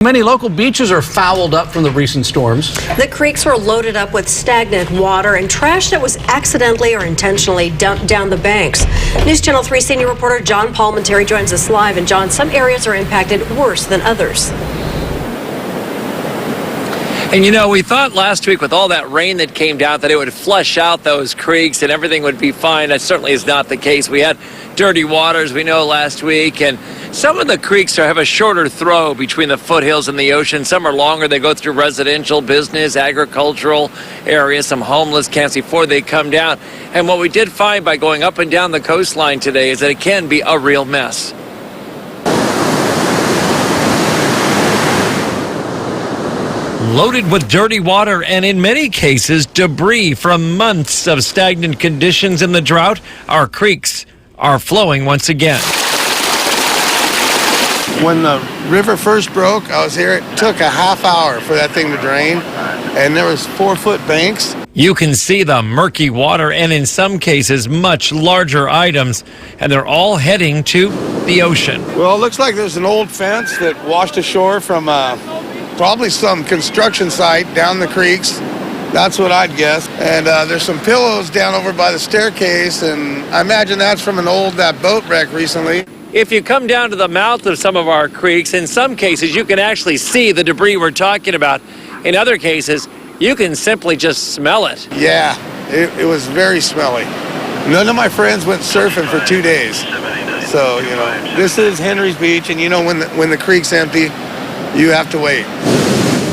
Many local beaches are fouled up from the recent storms. The creeks were loaded up with stagnant water and trash that was accidentally or intentionally dumped down the banks. News Channel 3 senior reporter John Palmentary joins us live. And John, some areas are impacted worse than others. And you know, we thought last week with all that rain that came down that it would flush out those creeks and everything would be fine. That certainly is not the case. We had dirty waters, we know, last week, and some of the creeks have a shorter throw between the foothills and the ocean. Some are longer. They go through residential, business, agricultural areas. Some homeless camps before they come down. And what we did find by going up and down the coastline today is that it can be a real mess. Loaded with dirty water and, in many cases, debris from months of stagnant conditions in the drought, our creeks are flowing once again. When the river first broke, I was here. It took a half hour for that thing to drain, and there was 4-foot banks. You can see the murky water and, in some cases, much larger items, and they're all heading to the ocean. Well, it looks like there's an old fence that washed ashore from probably some construction site down the creeks. That's what I'd guess. And there's some pillows down over by the staircase, and I imagine that's from an old boat wreck recently. If you come down to the mouth of some of our creeks, in some cases you can actually see the debris we're talking about. In other cases, you can simply just smell it. Yeah, it was very smelly. None of my friends went surfing for 2 days. So, you know, this is Henry's Beach, and you know when the creek's empty, you have to wait.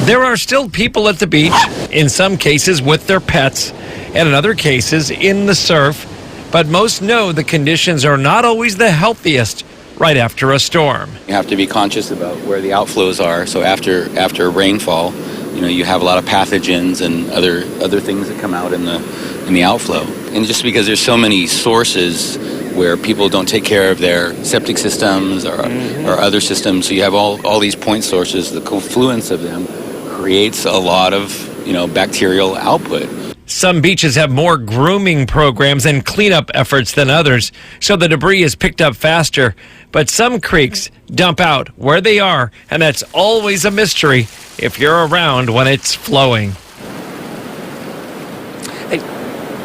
There are still people at the beach, in some cases with their pets, and in other cases in the surf. But most know the conditions are not always the healthiest right after a storm. You have to be conscious about where the outflows are. So after rainfall, you know, you have a lot of pathogens and other things that come out in the outflow. And just because there's so many sources where people don't take care of their septic systems or other systems, so you have all these point sources, the confluence of them creates a lot of, you know, bacterial output. Some beaches have more grooming programs and cleanup efforts than others, so the debris is picked up faster. But some creeks dump out where they are, and that's always a mystery if you're around when it's flowing.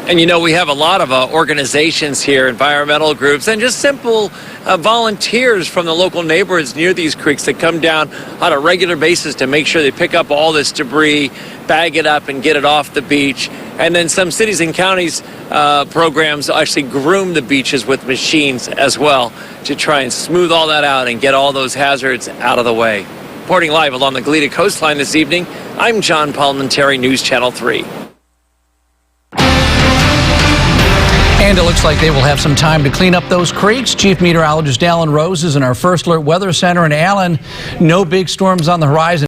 And you know, we have a lot of organizations here, environmental groups, and just simple volunteers from the local neighborhoods near these creeks that come down on a regular basis to make sure they pick up all this debris, bag it up, and get it off the beach. And then some cities and counties programs actually groom the beaches with machines as well to try and smooth all that out and get all those hazards out of the way. Reporting live along the Goleta coastline this evening, I'm John Palmentary, News Channel 3. And it looks like they will have some time to clean up those creeks. Chief Meteorologist Alan Rose is in our First Alert Weather Center. And Alan, no big storms on the horizon.